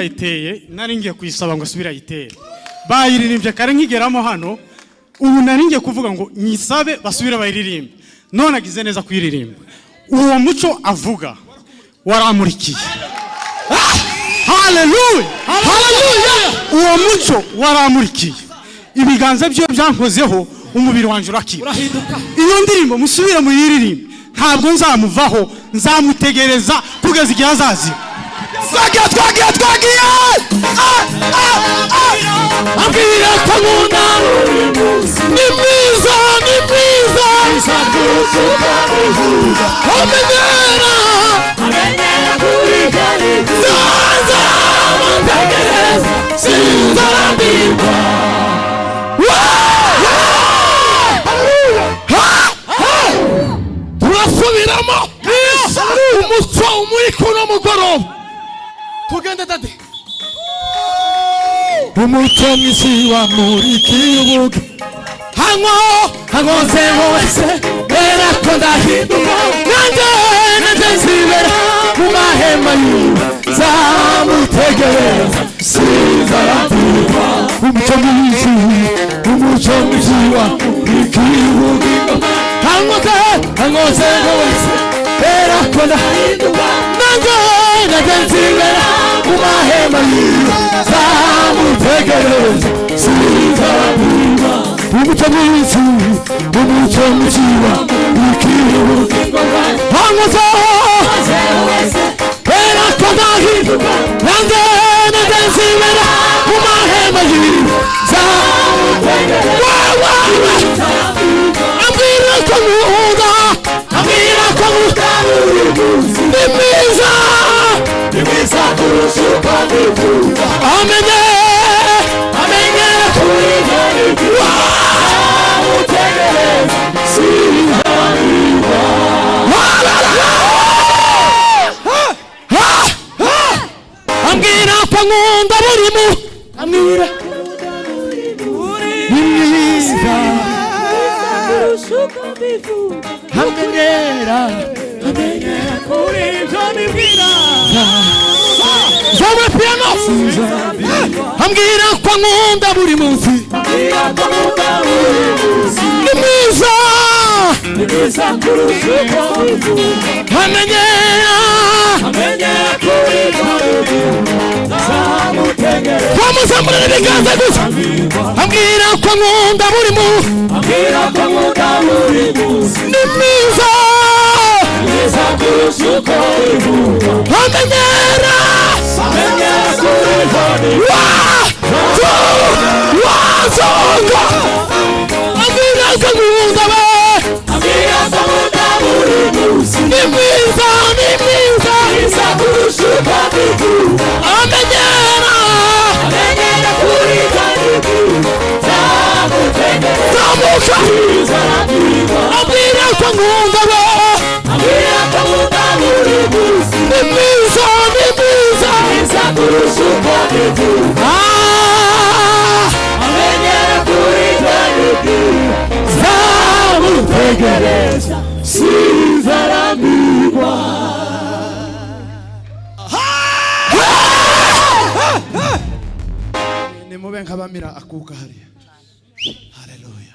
bayiteye nari ngiye kuyisaba ngo subira yitere bayiririmbye kare nkigeramo hano ubu nari ngiye kuvuga ngo nyisabe basubira bayiririmbe none agize neza kuyiririmba uwo muco avuga waramurikiye haleluya haleluya uwo muco waramurikiye ibiganza byo byankozeho umubiri wanje urakira iyo ndirimbo musubira muyiririmbe ntabwo nzamuvaho nzamutegereza kugeza igihe azazira twagiye ambwira ko nkunda ni mwiza amenyera nzamutegereza sinzarambirwa turasubiramo umuco muri kuno mugoroba tugende dade umuco mwisi wamurikiye ubuga hangoze wese bera ko ndahinduka nanjye nzibera mu mahema yiwe zamutegereza sinzarambirwa umuco mwisi wamurikiye ubuga hangoze wese bera ko ndahinduka nanjye nzibera mu mahema yiwe zamutegereza sinzarambirwa umuco mwisi wamurikiye ubugingo bwanjye hangoze wese bera ko ndahinduka nanjye nzibera mu mahema yiwe zamutegereza ambwira ko nkunda ni mwiza kurusha uko mbivuga amenyera kuririmba utegereza sinzarambirwa ambwira ko nkunda burimu ambwira ni mwiza kurusha uko mbivuga amenyera kuririmba mbwira Zama piano ambwira ko nkunda buri munsi ni mwiza kurusha uko mbivuga amenyera kuririmba zamutegereza twamuzamurira ibiganza gusa ambwira ko nkunda buri munsi ni mwiza kurusha uko mbivuga amenyera kuririmba wazonga ambwira ko nkunda buri munsi ni mwiza kurusha uko mbivuga amenyera kuririmba zamutegereza ambwira ko nkunda buri munsi ni mwiza kurusha uko mbivuga amenyera kuririmba zamutegereza sinzarambirwa nimube nk'abamira akuka hariya haleluya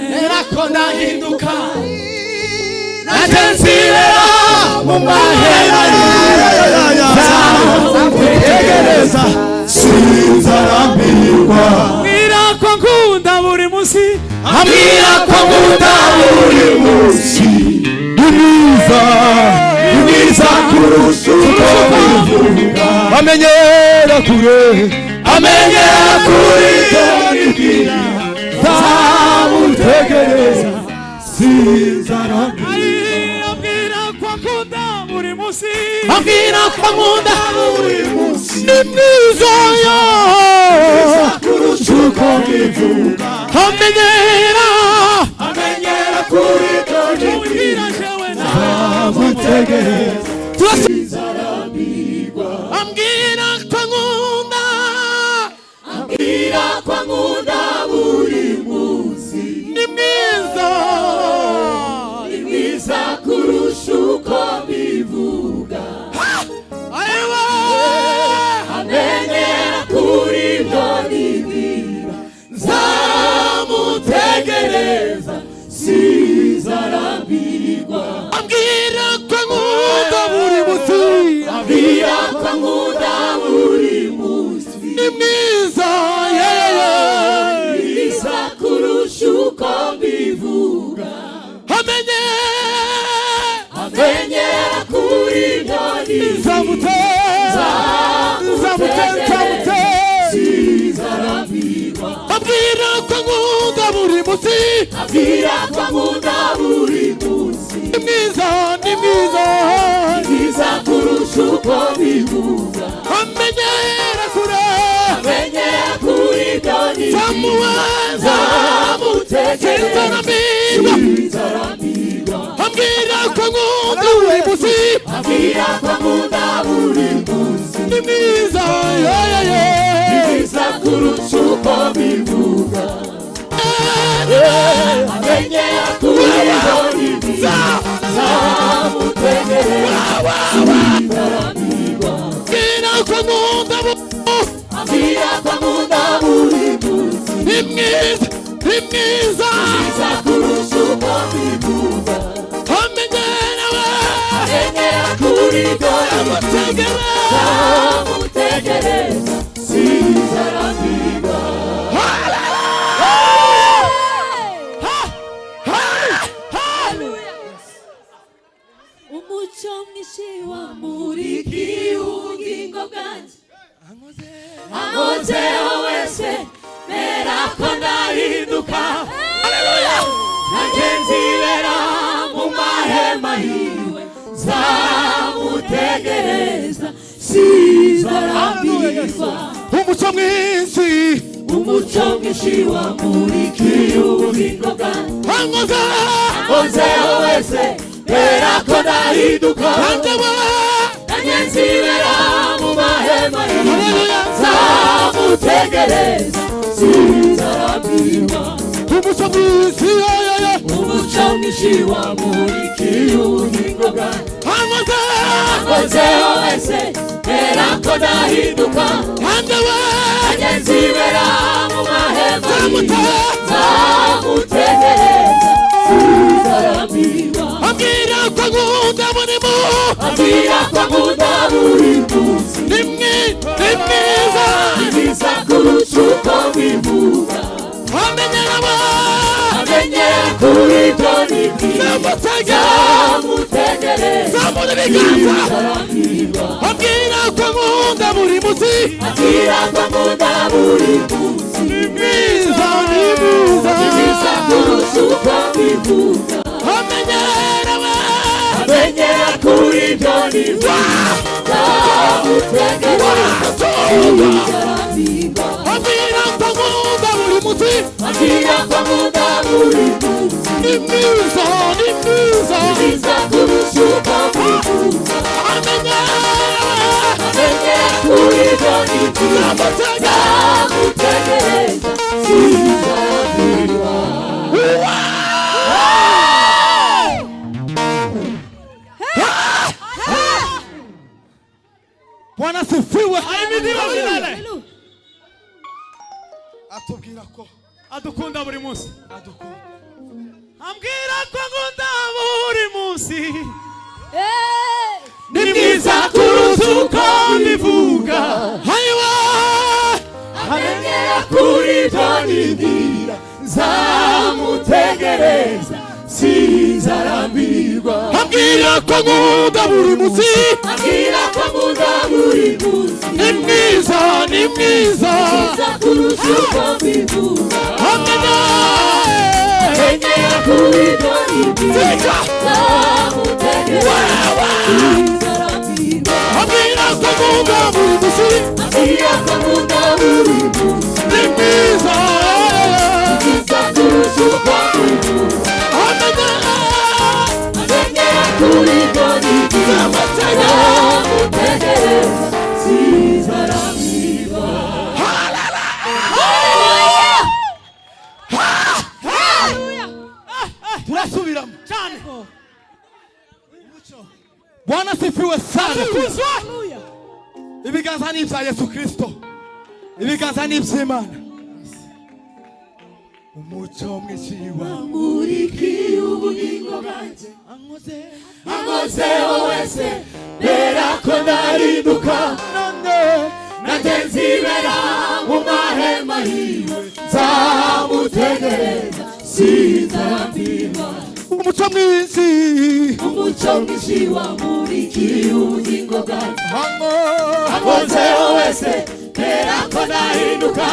bera ko ndahinduka nanjye nzibera mu mahema zamutegereza sinzarambirwa ambwira ko nkunda buri munsi ni mwiza kurusha uko mbivuga amenyera kuririmba zamutegereza sinzarambirwa ambwira ko nkunda buri munsi ni mwiza kurusha uko mbivuga amenyera kuririmba zamutegereza sinzarambirwa ambwira ko nkunda buri munsi ni mwiza kurusha uko mbivuga sinzarambirwa. ambwira ko nkunda buri munsi, ambwira ko nkunda buri munsi. ni mwiza mwiza kurusha uko mbivuga. amenyera kuri byari nzamute sinzarambirwa. ambwira ko nkunda buri munsi, ambwira ko nkunda buri munsi. ni mwiza mwiza kurusha uko mbivuga. amenyera kuri byari sinzarambirwa. ambwira ko nkunda buri munsi, ambwira ko nkunda buri munsi. ni mwiza mwiza kurusha uko mbivuga. amenyera kuri byari nzamutegereza sinzarambirwa. ambwira ko nkunda ambwira ko nkunda buri munsi. ni mwiza mwiza kurusha uko mbivuga. amenyera kuri byari nzamutegereza sinzarambirwa. umucyo mwinshi wamurikiye ubugingo bwanjye, ankozeho wese mera ko ndahinduka. nanjye nzibera mu mahema yiwe, nzamutegereza sinzarambirwa. umucyo mwinshi wamurikiye ubugingo bwanjye, ankozeho wese mera ko ndahinduka. nanjye nzibera mu mahema yiwe, nzamutegereza sinzarambirwa. umucyo mwinshi wamurikiye ubugingo bwanjye, ankozeho wese mera ko ndahinduka. nanjye nzibera mu mahema yiwe, nzamutegereza sinzarambirwa. ambwira ko nkunda buri munsi, ambwira ko nkunda buri munsi. ni mwiza mwiza kurusha uko mbivuga. amenyera kuri byo ni byiza nzamutegereza sinzarambirwa. ambwira ko nkunda buri munsi, ambwira ko nkunda buri munsi. ni mwiza mwiza kurusha uko mbivuga. amenyera kuri byo ni byiza nzamutegereza sinzarambirwa. ambwira ko nkunda buri munsi, ambwira ko nkunda buri munsi. ni mwiza mwiza kurusha uko mbivuga. amenyera kuri byo ni byiza nzamutegereza sinzarambirwa. Bwana sifiwe. atubwira ko adukunda buri munsi, ambwira ko nkunda buri munsi, ni mwiza kurusha uko mbivuga. amenyera kuri byo ni byiza nzamutegereza sinzarambirwa. ambwira ko nkunda buri munsi, ambwira ko nkunda buri munsi. ni mwiza mwiza kurusha uko mbivuga. amenyera kuri byo ni byiza nzamutegereza sinzarambirwa. ambwira ko nkunda buri munsi, ambwira ko nkunda buri munsi. ni mwiza kurusha uko mbivuga. amenyera kuri byo ni byiza nzamutegereza sinzarambirwa. turasubiramo cyane. Bwana sifiwe sana. ibiganza ni ibya Yesu Kristo, ibiganza ni iby'Imana. umucyo mwinshi wamurikiye ubugingo bwanjye ankozeho wese mbera ko ndahinduka nanjye nzibera mu mahema yiwe nzamutegereza sinzarambirwa umucyo mwinshi wamurikiye ubugingo bwanjye ankozeho wese mbera ko ndahinduka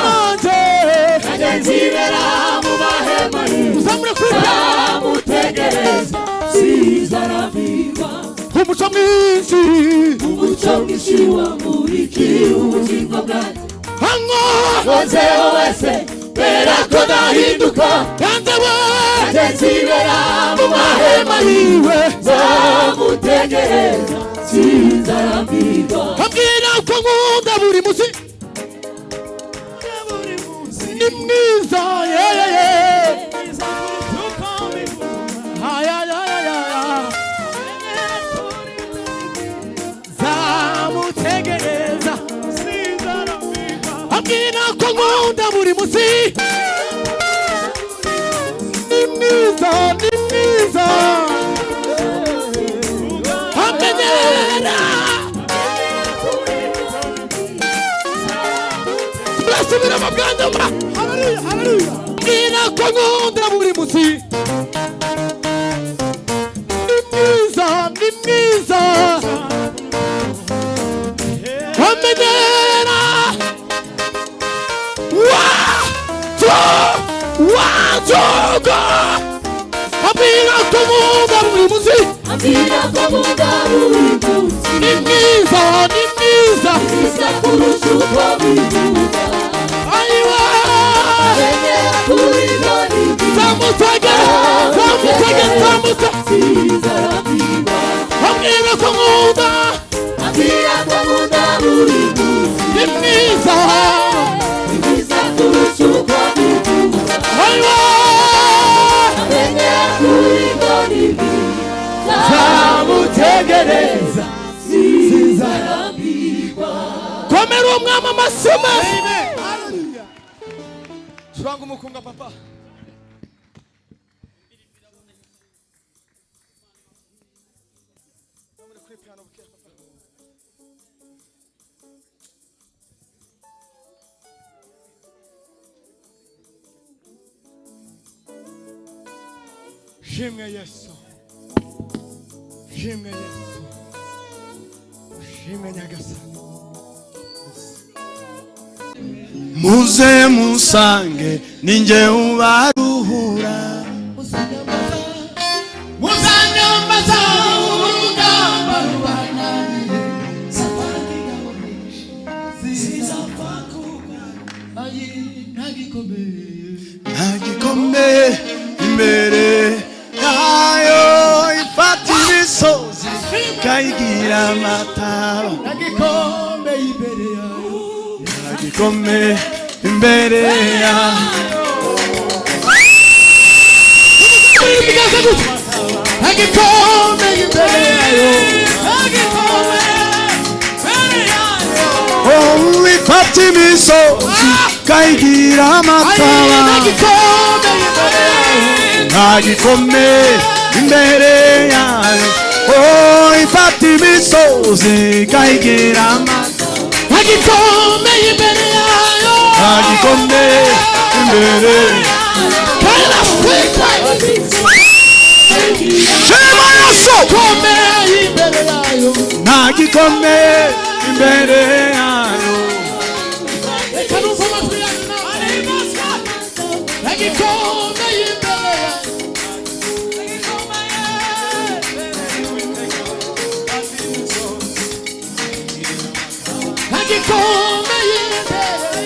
nanjye nzibera mu mahema yiwe nzamutegereza sinzarambirwa umucyo mwinshi wamurikiye ubugingo bwanjye ankozeho wese mbera ko ndahinduka nanjye nzibera mu mahema yiwe nzamutegereza sinzarambirwa ambwira ko nkunda buri munsi ni mwiza zamutegereza ambwira ko nkunda buri munsi ni mwiza amenyera turasubira mu bwanjye ambwira ko nkunda buri munsi ni mwiza amenyera wajoga ambwira ko nkunda buri munsi ni mwiza kurusha uko bivuga ayiwa zamutegereza ambwira ko nkunda buri munsi ni mwiza kurusha uko bivuga ayiwa zamutegereza sinzarambirwa komera umwami amasuma curanga umukunga papa shimwe Yesu shimwe Nyagasani muze musange ninjye ubaruhura muzanyambaza urugamba rubananiye safari gabonesha zizapfa kuba ntagikomeye imbere yayo ifata imisozi ikayigira amataba nagikomeye imbere yayo ntagikomeye imbere yayo nagikomeye imbere yayo oh ifata imisozi ikayigira amataba ntagikomeye imbere yayo oh ifata imisozi ikayigira amataba nagikomeye imbere yayo ntagikomeye imbere shema Yesu komeye imbere yayo ntagikomeye imbere yayo reka numva amajwi yayo nagikomeye imbere yayo nagikomeye imbere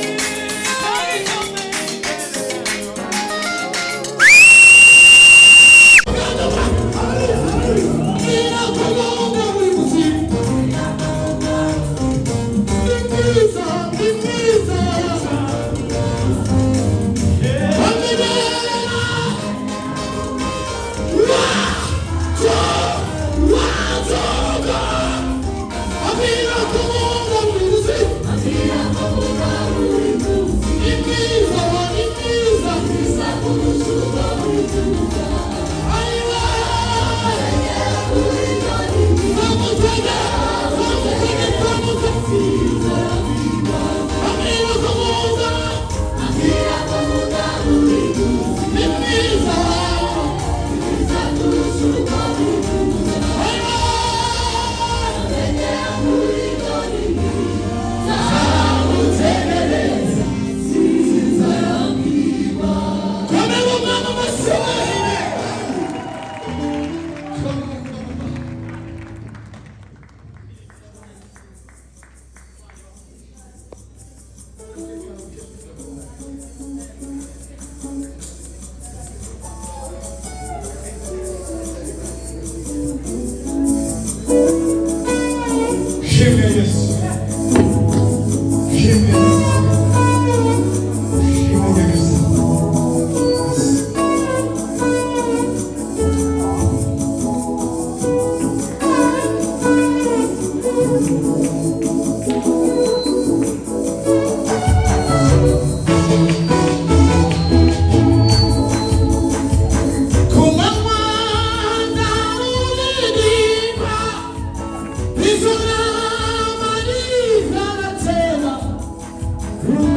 Thank